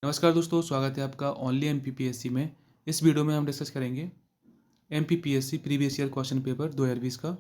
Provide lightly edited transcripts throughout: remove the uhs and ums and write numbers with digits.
नमस्कार दोस्तों, स्वागत है आपका ओनली एमपीपीएससी में। इस वीडियो में हम डिस्कस करेंगे MPPSC previous year question paper 2020 का।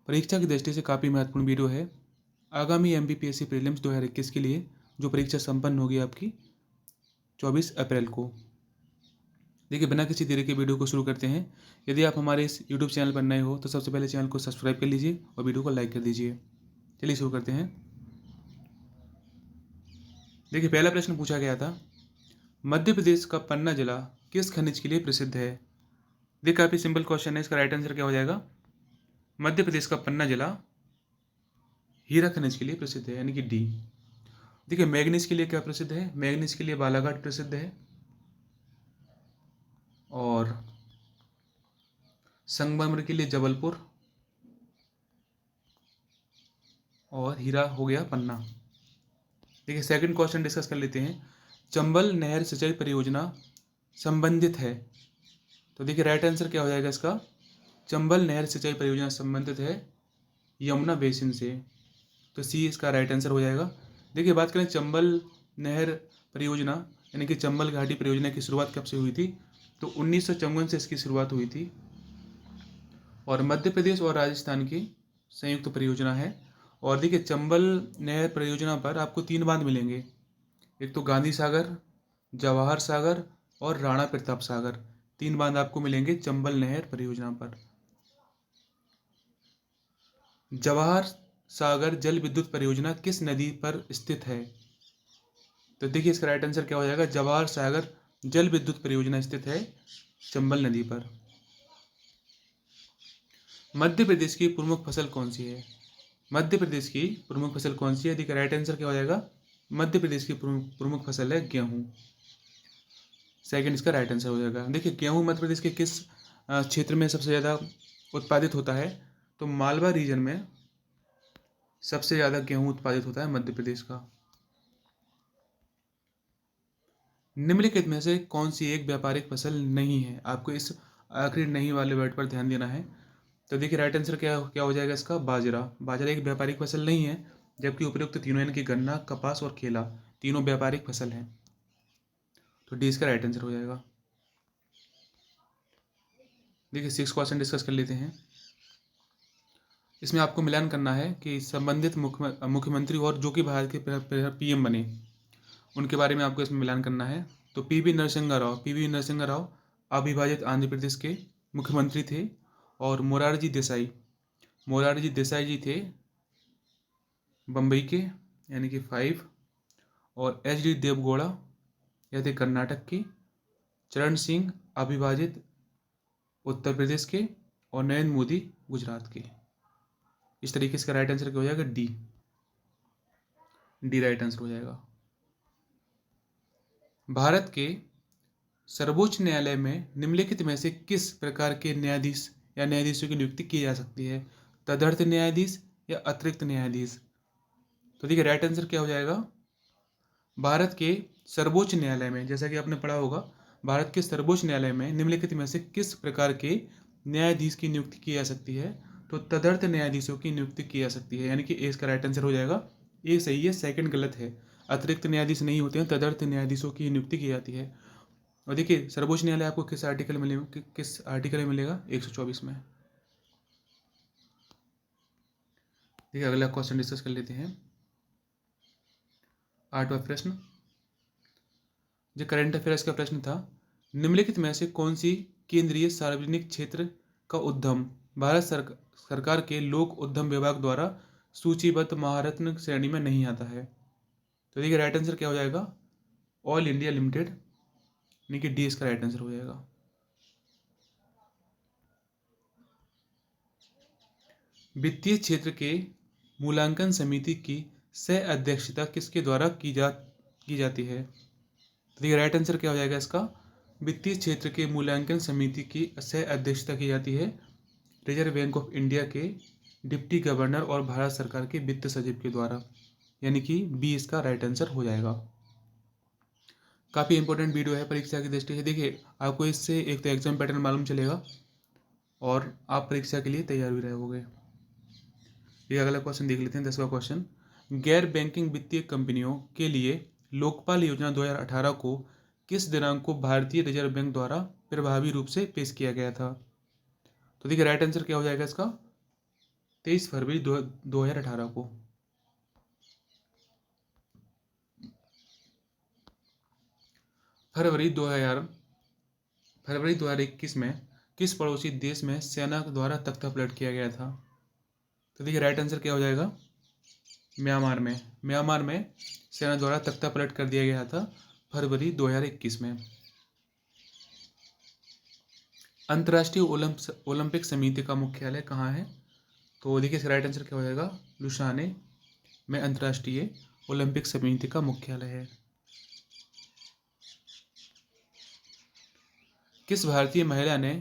परीक्षा की दृष्टि से काफ़ी महत्वपूर्ण वीडियो है। आगामी एमपीपीएससी प्रीलिम्स 2021 के लिए जो परीक्षा संपन्न होगी आपकी 24 अप्रैल को। देखिए, बिना किसी देरी के वीडियो को शुरू करते हैं। यदि आप हमारे इस यूट्यूब चैनल पर नए हो तो सबसे पहले चैनल को सब्सक्राइब कर लीजिए और वीडियो को लाइक कर दीजिए। चलिए शुरू करते हैं। देखिए, पहला प्रश्न पूछा गया था, मध्य प्रदेश का पन्ना जिला किस खनिज के लिए प्रसिद्ध है? देखिए, काफ़ी सिंपल क्वेश्चन है। इसका राइट आंसर क्या हो जाएगा? मध्य प्रदेश का पन्ना जिला हीरा खनिज के लिए प्रसिद्ध है, यानी कि डी। देखिए, मैग्नीज के लिए क्या प्रसिद्ध है? मैग्नीज के लिए बालाघाट प्रसिद्ध है और संगमरमर के लिए जबलपुर और हीरा हो गया पन्ना। देखिए, सेकंड क्वेश्चन डिस्कस कर लेते हैं। चंबल नहर सिंचाई परियोजना संबंधित है, तो देखिए राइट आंसर क्या हो जाएगा इसका? चंबल नहर सिंचाई परियोजना संबंधित है यमुना बेसिन से, तो सी इसका राइट आंसर हो जाएगा। देखिए, बात करें चंबल नहर परियोजना यानी कि चंबल घाटी परियोजना की शुरुआत कब से हुई थी? तो 1954 से इसकी शुरुआत हुई थी और मध्य प्रदेश और राजस्थान की संयुक्त परियोजना है। और देखिए, चंबल नहर परियोजना पर आपको 3 बांध मिलेंगे। एक तो गांधी सागर, जवाहर सागर और राणा प्रताप सागर। 3 बांध आपको मिलेंगे चंबल नहर परियोजना पर। जवाहर सागर जल विद्युत परियोजना किस नदी पर स्थित है? तो देखिए, इसका राइट आंसर क्या हो जाएगा? जवाहर सागर जल विद्युत परियोजना स्थित है चंबल नदी पर। मध्य प्रदेश की प्रमुख फसल कौन सी है? मध्य प्रदेश की प्रमुख फसल कौन सी है? देखिए, राइट आंसर क्या हो जाएगा? मध्य प्रदेश की प्रमुख फसल है गेहूं। सेकंड इसका राइट आंसर हो जाएगा। देखिए, गेहूं मध्य प्रदेश के किस क्षेत्र में सबसे ज़्यादा उत्पादित होता है? तो मालवा रीजन में सबसे ज़्यादा गेहूं उत्पादित होता है मध्य प्रदेश का। निम्नलिखित में से कौन सी एक व्यापारिक फसल नहीं है? आपको इस आखिरी नहीं वाले वर्ड पर ध्यान देना है। तो देखिए, राइट आंसर क्या क्या हो जाएगा इसका? बाजरा। बाजरा एक व्यापारिक फसल नहीं है, जबकि उपरोक्त तीनों यानी कि गन्ना, कपास और केला तीनों व्यापारिक फसल हैं। तो डी इसका राइट आंसर हो जाएगा। देखिए, 6 क्वेश्चन डिस्कस कर लेते हैं। इसमें आपको मिलान करना है कि संबंधित मुख्यमंत्री और जो कि भारत के पीएम बने उनके बारे में आपको इसमें मिलान करना है। तो पीवी नरसिंह राव अविभाजित आंध्र प्रदेश के मुख्यमंत्री थे और मोरारजी देसाई जी थे बम्बई के, यानी कि 5। और एच डी देवगौड़ा यह थे कर्नाटक के। चरण सिंह अविभाजित उत्तर प्रदेश के और नरेंद्र मोदी गुजरात के। इस तरीके से राइट आंसर क्या हो जाएगा? डी। डी राइट आंसर हो जाएगा। भारत के सर्वोच्च न्यायालय में निम्नलिखित में से किस प्रकार के न्यायाधीश या न्यायाधीशों की नियुक्ति की जा सकती है? तदर्थ न्यायाधीश या अतिरिक्त न्यायाधीश? तो देखिए, राइट आंसर क्या हो जाएगा? भारत के सर्वोच्च न्यायालय में, जैसा कि आपने पढ़ा होगा, भारत के सर्वोच्च न्यायालय में निम्नलिखित में से किस प्रकार के न्यायाधीश की नियुक्ति की जा सकती है? तो तदर्थ न्यायाधीशों की नियुक्ति की जा सकती है, यानी कि ए इसका राइट आंसर हो जाएगा। ए सही है, सेकंड गलत है। अतिरिक्त न्यायाधीश नहीं होते हैं, तदर्थ न्यायाधीशों की नियुक्ति की जाती है। और देखिए, सर्वोच्च न्यायालय आपको किस आर्टिकल में मिलेगा? 124 में। देखिए, अगला क्वेश्चन डिस्कस कर लेते हैं। 8वां प्रश्न जो करंट अफेयर्स का प्रश्न था, निम्नलिखित में से कौन सी केंद्रीय सार्वजनिक क्षेत्र का उद्यम भारत सरकार के लोक उद्यम विभाग द्वारा सूचीबद्ध महारत्न श्रेणी में नहीं आता है? तो देखिए, राइट आंसर क्या हो जाएगा? ऑल इंडिया लिमिटेड, यानी कि डी इसका राइट आंसर हो जाएगा। वित्तीय क्षेत्र के मूल्यांकन समिति की सह अध्यक्षता किसके द्वारा की जाती है? तो देखिए, राइट आंसर क्या हो जाएगा इसका? वित्तीय क्षेत्र के मूल्यांकन समिति की सह अध्यक्षता की जाती है रिजर्व बैंक ऑफ इंडिया के डिप्टी गवर्नर और भारत सरकार के वित्त सचिव के द्वारा, यानी कि बी इसका राइट आंसर हो जाएगा। काफ़ी इंपॉर्टेंट वीडियो है परीक्षा की दृष्टि से। देखिए, आपको इससे एक तो एग्जाम पैटर्न मालूम चलेगा और आप परीक्षा के लिए तैयार भी रहोगे। ये अगला क्वेश्चन देख लेते हैं, 10वां क्वेश्चन। गैर बैंकिंग वित्तीय कंपनियों के लिए लोकपाल योजना 2018 को किस दिनांक को भारतीय रिजर्व बैंक द्वारा प्रभावी रूप से पेश किया गया था? तो देखिए राइट आंसर क्या हो जाएगा इसका, 23 फरवरी 2018 को। फरवरी 2021 में किस पड़ोसी देश में सेना द्वारा तख्तापलट किया गया था? तो देखिए राइट आंसर क्या हो जाएगा, म्यांमार में सेना द्वारा तख्तापलट कर दिया गया था फरवरी 2021 में। अंतर्राष्ट्रीय ओलंपिक समिति का मुख्यालय कहाँ है? तो देखिए इसका राइट आंसर क्या हो जाएगा, लुसाने में अंतर्राष्ट्रीय ओलंपिक समिति का मुख्यालय है। किस भारतीय महिला ने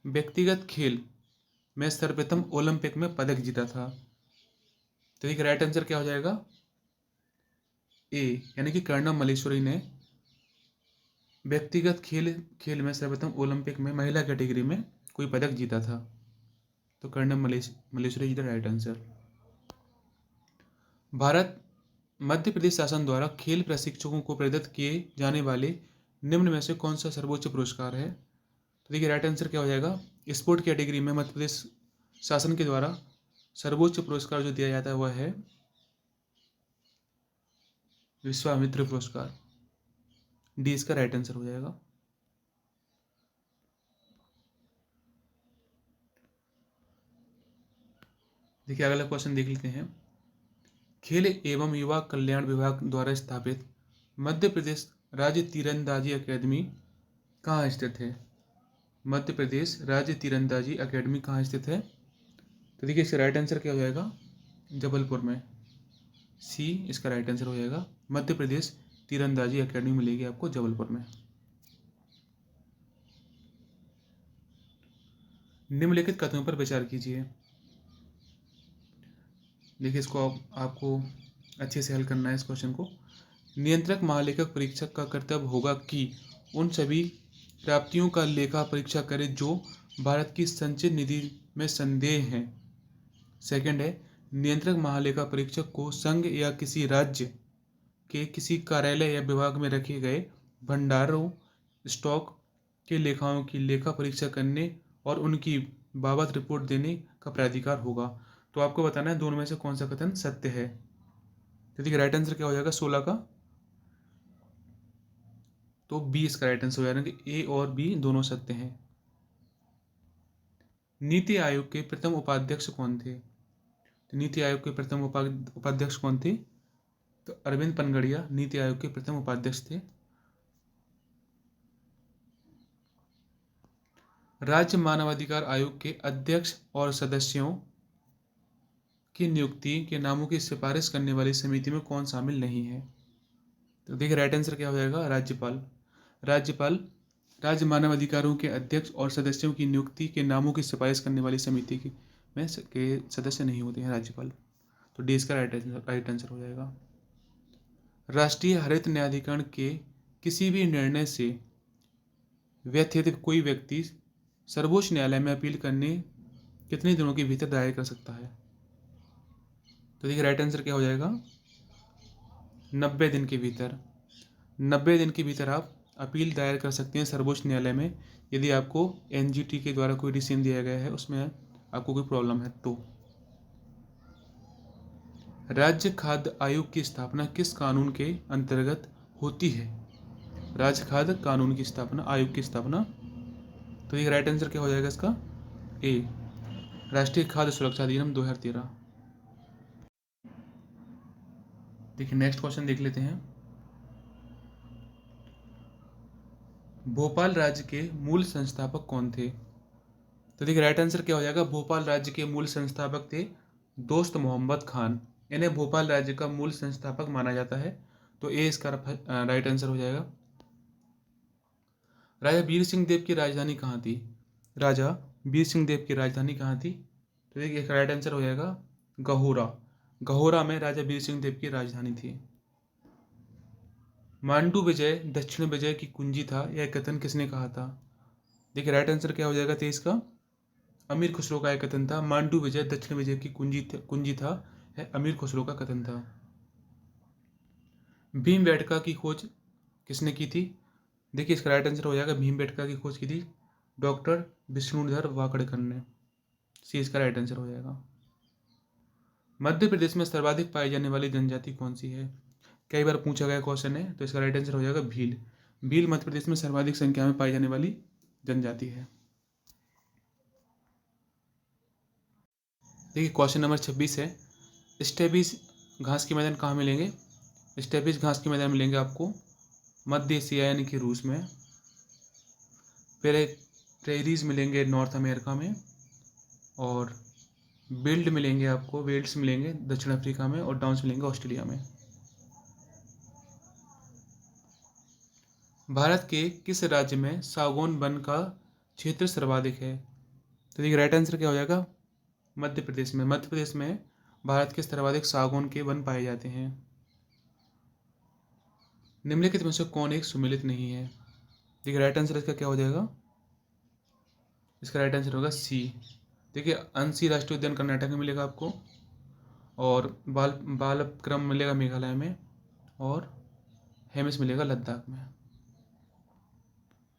व्यक्तिगत खेल में सर्वप्रथम ओलंपिक में पदक जीता था? तो देखिए राइट आंसर क्या हो जाएगा, ए यानी कि कर्णम मल्लेश्वरी ने व्यक्तिगत खेल में सर्वप्रथम ओलंपिक में महिला कैटेगरी में कोई पदक जीता था। तो Karnam Malleswari is the right answer. Bharat Madhya Pradesh शासन द्वारा खेल प्रशिक्षकों को प्रदत्त किए जाने वाले निम्न में से कौन सा सर्वोच्च पुरस्कार है? तो देखिए राइट आंसर क्या हो जाएगा, स्पोर्ट कैटेगरी में मध्य प्रदेश शासन के द्वारा सर्वोच्च पुरस्कार जो दिया जाता है वह है विश्वामित्र पुरस्कार। डी इसका राइट आंसर हो जाएगा। देखिए अगला क्वेश्चन देख लेते हैं। खेल एवं युवा कल्याण विभाग द्वारा स्थापित मध्य प्रदेश राज्य तीरंदाजी अकेडमी कहाँ स्थित है? मध्य प्रदेश राज्य तीरंदाजी अकेडमी कहाँ स्थित है? तो देखिए इसका राइट आंसर क्या हो जाएगा, जबलपुर में। सी इसका राइट आंसर हो जाएगा, मध्य प्रदेश तीरंदाजी अकेडमी मिलेगी आपको जबलपुर में। निम्नलिखित कथनों पर विचार कीजिए। देखिए इसको आपको अच्छे से हल करना है इस क्वेश्चन को। नियंत्रक महालेखक परीक्षक का कर्तव्य होगा कि उन सभी प्राप्तियों का लेखा परीक्षा करे जो भारत की संचित निधि में संदेह हैं। सेकंड है, नियंत्रक महालेखा परीक्षक को संघ या किसी राज्य के किसी कार्यालय या विभाग में रखे गए भंडारों स्टॉक के लेखाओं की लेखा परीक्षा करने और उनकी बाबत रिपोर्ट देने का प्राधिकार होगा। तो आपको बताना है दोनों में से कौन सा कथन सत्य है। तो देखिए राइट आंसर क्या हो जाएगा 16 का, तो बी इसका राइट आंसर हो जाएगा कि ए और बी दोनों सत्य हैं। नीति आयोग के प्रथम उपाध्यक्ष कौन थे? तो नीति आयोग के प्रथम उपाध्यक्ष कौन थे? तो अरविंद पनगड़िया नीति आयोग के प्रथम उपाध्यक्ष थे। राज्य मानवाधिकार आयोग के अध्यक्ष और सदस्यों की नियुक्ति के नामों की सिफारिश करने वाली समिति में कौन शामिल नहीं है? तो देखिए राइट आंसर क्या हो जाएगा, राज्यपाल राज्य मानव अधिकारों के अध्यक्ष और सदस्यों की नियुक्ति के नामों की सिफारिश करने वाली समिति में के सदस्य नहीं होते हैं राज्यपाल। तो डी इसका राइट आंसर हो जाएगा। राष्ट्रीय हरित न्यायाधिकरण के किसी भी निर्णय से व्यथित कोई व्यक्ति सर्वोच्च न्यायालय में अपील करने कितने दिनों के भीतर दायर कर सकता है? तो देखिए राइट आंसर क्या हो जाएगा, 90 दिन के भीतर। 90 दिन के भीतर आप अपील दायर कर सकते हैं सर्वोच्च न्यायालय में यदि आपको एनजीटी के द्वारा कोई डिसीजन दिया गया है उसमें आपको कोई प्रॉब्लम है तो। राज्य खाद्य आयोग की स्थापना किस कानून के अंतर्गत होती है? राज्य खाद्य कानून की स्थापना, आयोग की स्थापना। तो ये राइट आंसर क्या हो जाएगा इसका, ए राष्ट्रीय खाद्य सुरक्षा अधिनियम 2013। देखिए नेक्स्ट क्वेश्चन देख लेते हैं। भोपाल राज्य के मूल संस्थापक कौन थे? तो देखिए राइट आंसर क्या हो जाएगा, भोपाल राज्य के मूल संस्थापक थे दोस्त मोहम्मद खान। इन्हें भोपाल राज्य का मूल संस्थापक माना जाता है। तो ए इसका राइट आंसर हो जाएगा। राजा वीर सिंह देव की राजधानी कहाँ थी? राजा वीर सिंह देव की राजधानी कहाँ थी? तो देखिए राइट आंसर हो जाएगा गहोरा। गहोरा में राजा वीर सिंह देव की राजधानी थी। मांडू विजय दक्षिण विजय की कुंजी था, यह कथन किसने कहा था? देखिए राइट आंसर क्या हो जाएगा 23 का, अमीर खुसरो का यह कथन था। मांडू विजय दक्षिण विजय की कुंजी था, यह अमीर खुसरो का कथन था। भीमबेटका की खोज किसने की थी? देखिए इसका राइट आंसर हो जाएगा, भीमबेटका की खोज की थी डॉक्टर विष्णुधर वाकड़कर ने। सी इसका राइट आंसर हो जाएगा। मध्य प्रदेश में सर्वाधिक पाई जाने वाली जनजाति कौन सी है? कई बार पूछा गया क्वेश्चन है, तो इसका राइट आंसर हो जाएगा भील। भील मध्य प्रदेश में सर्वाधिक संख्या में पाई जाने वाली जनजाति है। देखिए क्वेश्चन नंबर 26 है, स्टेपीज घास के मैदान कहाँ मिलेंगे? स्टेपीज घास के मैदान मिलेंगे आपको मध्य एशिया यानी कि रूस में, प्रेरीज मिलेंगे नॉर्थ अमेरिका में, और बिल्ड मिलेंगे आपको, वेल्ड्स मिलेंगे दक्षिण अफ्रीका में, और डाउन्स मिलेंगे ऑस्ट्रेलिया में। भारत के किस राज्य में सागौन वन का क्षेत्र सर्वाधिक है? तो देखिए राइट आंसर क्या हो जाएगा? मध्य प्रदेश में। मध्य प्रदेश में भारत के सर्वाधिक सागौन के वन पाए जाते हैं। निम्नलिखित में से कौन एक सुमेलित नहीं है? देखिए राइट आंसर इसका क्या हो जाएगा? इसका राइट आंसर होगा सी। देखिए अंशी राष्ट्रीय उद्यान कर्नाटक में मिलेगा आपको, और बालक्रम मिलेगा मेघालय में, और हेमिस मिलेगा लद्दाख में।